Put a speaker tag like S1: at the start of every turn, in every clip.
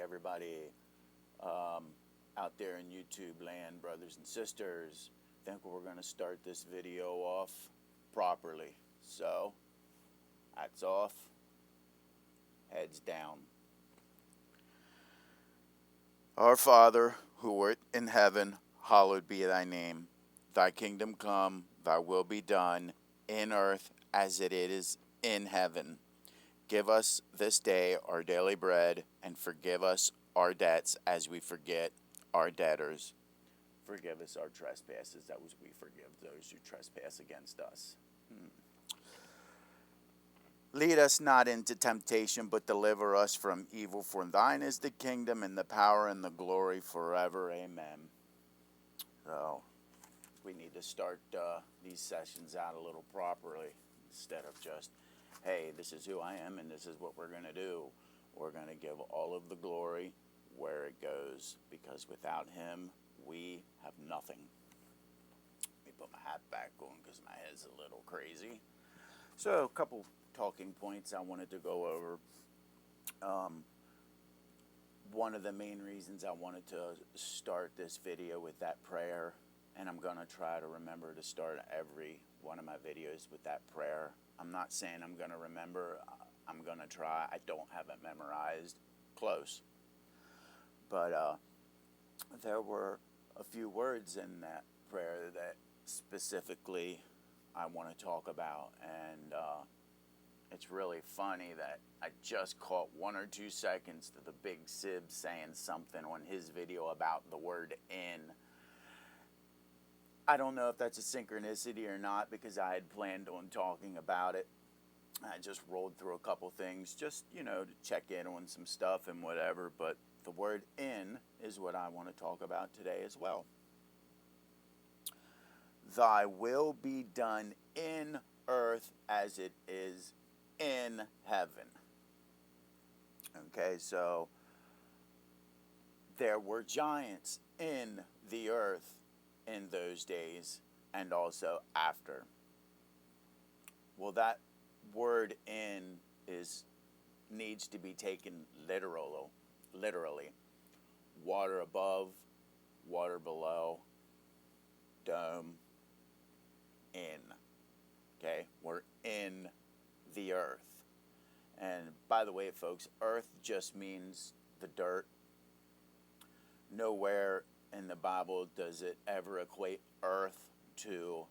S1: everybody out there in YouTube land, brothers and sisters. I think we're going to start this video off properly. So, hats off, heads down. Our Father, who art in heaven, hallowed be thy name. Thy kingdom come, thy will be done, in earth as it is in heaven. Give us this day our daily bread, and forgive us our debts as we forget our debtors. Forgive us our trespasses, that was we forgive those who trespass against us. Lead us not into temptation, but deliver us from evil. For thine is the kingdom, and the power, and the glory forever. Amen. So, we need to start these sessions out a little properly, instead of just, hey, this is who I am, and this is what we're going to do. We're going to give all of the glory where it goes, because without him, we have nothing. Let me put my hat back on, because my head's a little crazy. So, a couple talking points I wanted to go over. One of the main reasons I wanted to start this video with that prayer, and I'm going to try to remember to start every one of my videos with that prayer. I'm not saying I'm going to remember, I'm going to try. I don't have it memorized. Close. But there were a few words in that prayer that specifically I want to talk about, and it's really funny that I just caught 1 or 2 seconds to the Big Sib saying something on his video about the word in. I don't know if that's a synchronicity or not, because I had planned on talking about it. I just rolled through a couple things just, to check in on some stuff and whatever, but the word in is what I want to talk about today as well. Thy will be done in earth as it is in heaven. Okay, so there were giants in the earth in those days and also after. Well, that word in needs to be taken literally. Water above, water below, dome, in. Okay, we're in the earth. And by the way, folks, earth just means the dirt. Nowhere in the Bible does it ever equate earth to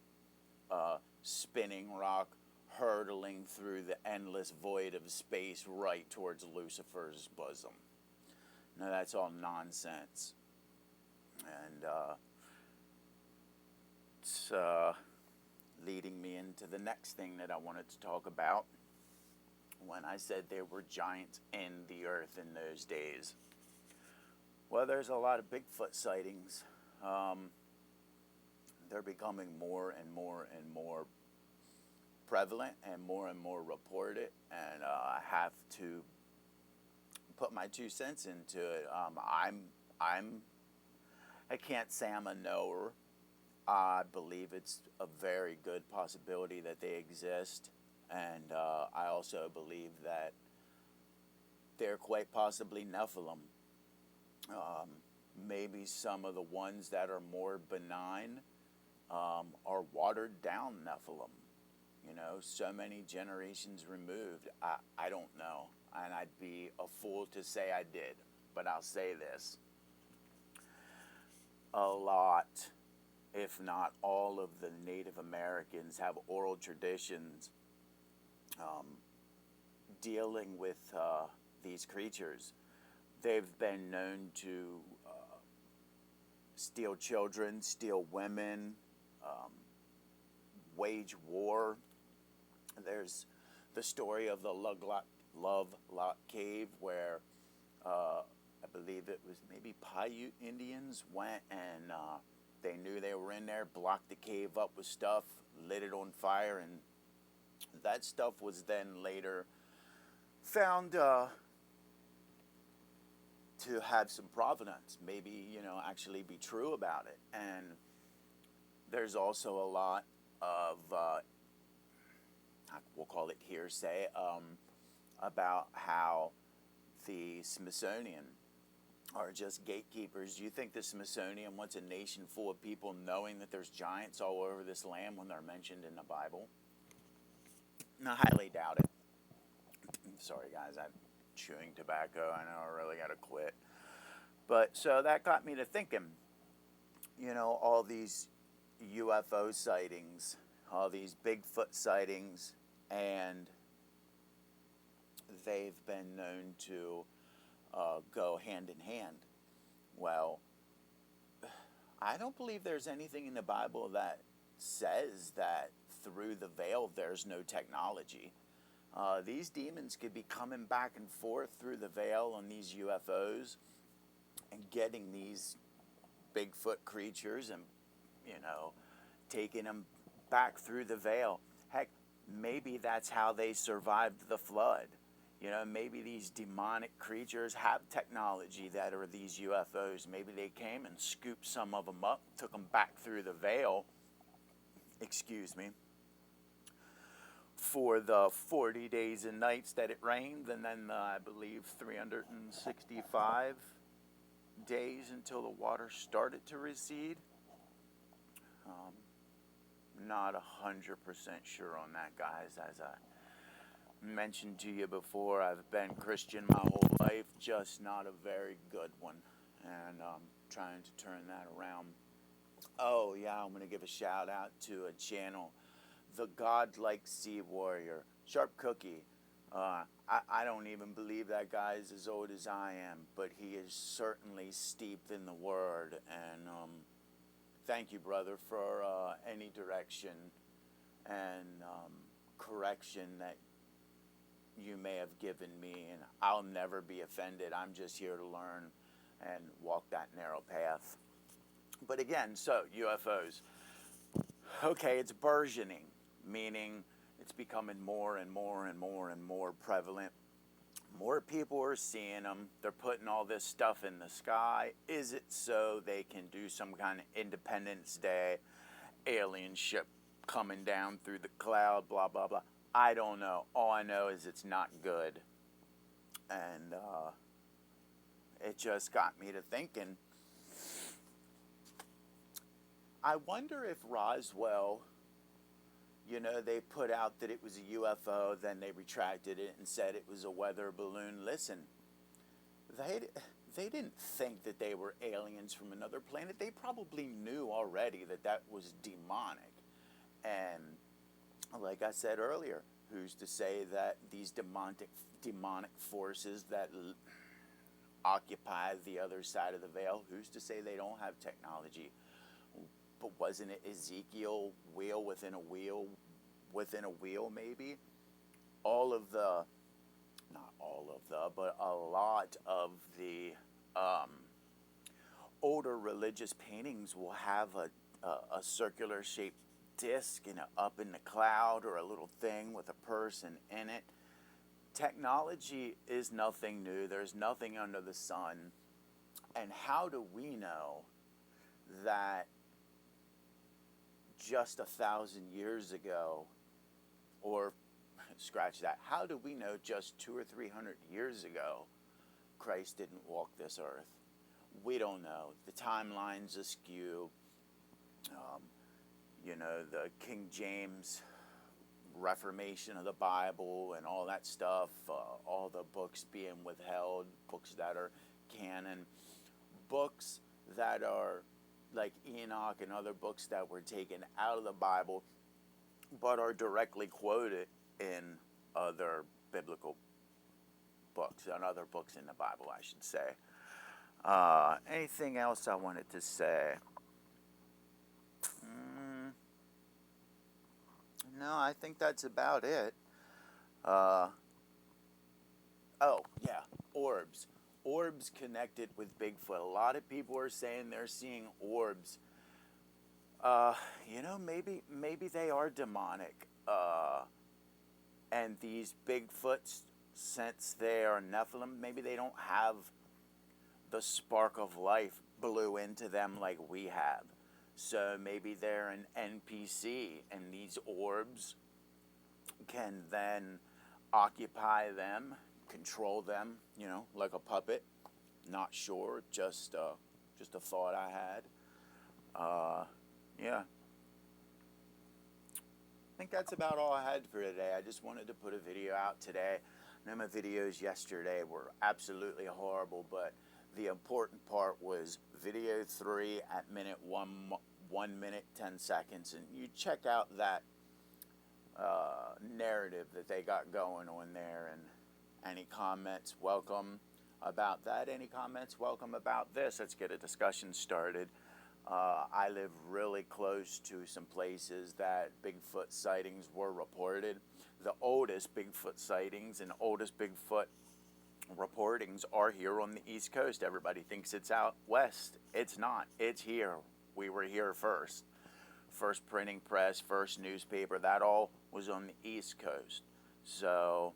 S1: a spinning rock hurtling through the endless void of space right towards Lucifer's bosom. No, that's all nonsense. And it's leading me into the next thing that I wanted to talk about when I said there were giants in the earth in those days. Well, there's a lot of Bigfoot sightings. They're becoming more and more prevalent and more reported, and I have to put my 2 cents into it. I can't say I'm a knower. I believe it's a very good possibility that they exist, and I also believe that they're quite possibly Nephilim. Maybe some of the ones that are more benign are watered down Nephilim. So many generations removed. I don't know, and I'd be a fool to say I did, but I'll say this. A lot, if not all, of the Native Americans have oral traditions dealing with these creatures. They've been known to steal children, steal women, wage war. There's the story of the Love Lock Cave, where I believe it was maybe Paiute Indians went and they knew they were in there, blocked the cave up with stuff, lit it on fire, and that stuff was then later found to have some provenance, maybe, actually be true about it. And there's also a lot of, we'll call it hearsay, about how the Smithsonian are just gatekeepers. Do you think the Smithsonian wants a nation full of people knowing that there's giants all over this land when they're mentioned in the Bible? I highly doubt it. Sorry, guys, I'm chewing tobacco. I know I really got to quit. But so that got me to thinking, all these UFO sightings, all these Bigfoot sightings, and they've been known to go hand in hand. Well, I don't believe there's anything in the Bible that says that through the veil there's no technology. These demons could be coming back and forth through the veil on these UFOs and getting these Bigfoot creatures and, taking them back through the veil. Heck, maybe that's how they survived the flood. Maybe these demonic creatures have technology that are these UFOs. Maybe they came and scooped some of them up, took them back through the veil, for the 40 days and nights that it rained, and then I believe 365 days until the water started to recede. Not 100% sure on that, guys. As I mentioned to you before, I've been Christian my whole life, just not a very good one, and trying to turn that around. Oh yeah, I'm going to give a shout out to a channel, The Godlike Sea Warrior, Sharp Cookie. I don't even believe that guy is as old as I am, but he is certainly steeped in the Word, and thank you, brother, for any direction and correction that you may have given me, and I'll never be offended. I'm just here to learn and walk that narrow path. But again, so UFOs. Okay, it's burgeoning, meaning it's becoming more and more and more and more prevalent. More people are seeing them. They're putting all this stuff in the sky. Is it so they can do some kind of Independence Day alien ship coming down through the cloud, blah, blah, blah? I don't know. All I know is it's not good. And it just got me to thinking, I wonder if Roswell, they put out that it was a UFO, then they retracted it and said it was a weather balloon. Listen, they didn't think that they were aliens from another planet. They probably knew already that was demonic. And like I said earlier, who's to say that these demonic forces that occupy the other side of the veil, who's to say they don't have technology? But wasn't it Ezekiel, wheel within a wheel within a wheel, maybe? But a lot of the older religious paintings will have a circular shaped disc up in the cloud, or a little thing with a person in it. Technology is nothing new. There's nothing under the sun. And how do we know that just 1,000 years ago, or scratch that, how do we know just 200 or 300 years ago Christ didn't walk this earth? We don't know. The timeline's askew. The King James Reformation of the Bible and all that stuff, all the books being withheld, books that are canon, books that are like Enoch and other books that were taken out of the Bible but are directly quoted in other biblical books, and other books in the Bible, I should say. Anything else I wanted to say? No, I think that's about it. Oh, yeah, orbs. Orbs connected with Bigfoot. A lot of people are saying they're seeing orbs. Maybe they are demonic. And these Bigfoots, since they are Nephilim, maybe they don't have the spark of life blew into them like we have. So maybe they're an NPC, and these orbs can then occupy them, control them, like a puppet, Not sure, just a thought I had. Yeah. I think that's about all I had for today. I just wanted to put a video out today. I know my videos yesterday were absolutely horrible, but the important part was video 3 at minute 1 minute 10 seconds, and you check out that narrative that they got going on there. And any comments, welcome about that. Any comments, welcome about this. Let's get a discussion started. I live really close to some places that Bigfoot sightings were reported. The oldest Bigfoot sightings and oldest Bigfoot reportings are here on the East Coast. Everybody thinks it's out west. It's not. It's here. We were here first. First printing press, first newspaper, that all was on the East Coast. So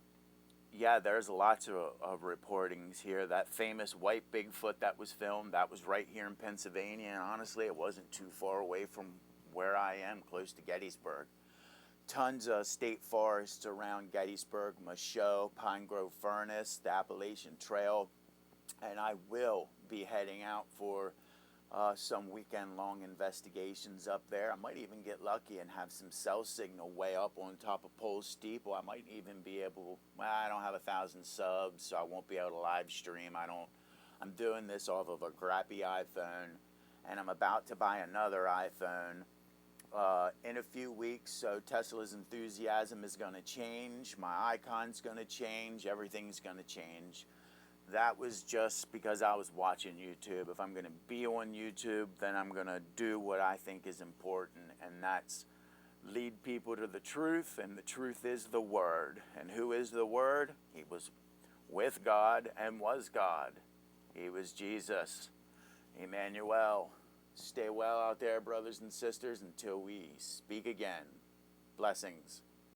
S1: yeah, there's lots of reportings here. That famous white Bigfoot that was filmed, that was right here in Pennsylvania. And honestly, it wasn't too far away from where I am, close to Gettysburg. Tons of state forests around Gettysburg, Michaud, Pine Grove Furnace, the Appalachian Trail. And I will be heading out for some weekend-long investigations up there. I might even get lucky and have some cell signal way up on top of Pole Steeple. I might even be able, well, I don't have 1,000 subs, so I won't be able to live stream. I'm doing this off of a crappy iPhone, and I'm about to buy another iPhone in a few weeks, so Tesla's enthusiasm is going to change. My icon's going to change. Everything's going to change. That was just because I was watching YouTube. If I'm going to be on YouTube, then I'm going to do what I think is important, and that's lead people to the truth, and the truth is the Word. And who is the Word? He was with God and was God. He was Jesus. Emmanuel. Stay well out there, brothers and sisters, until we speak again. Blessings.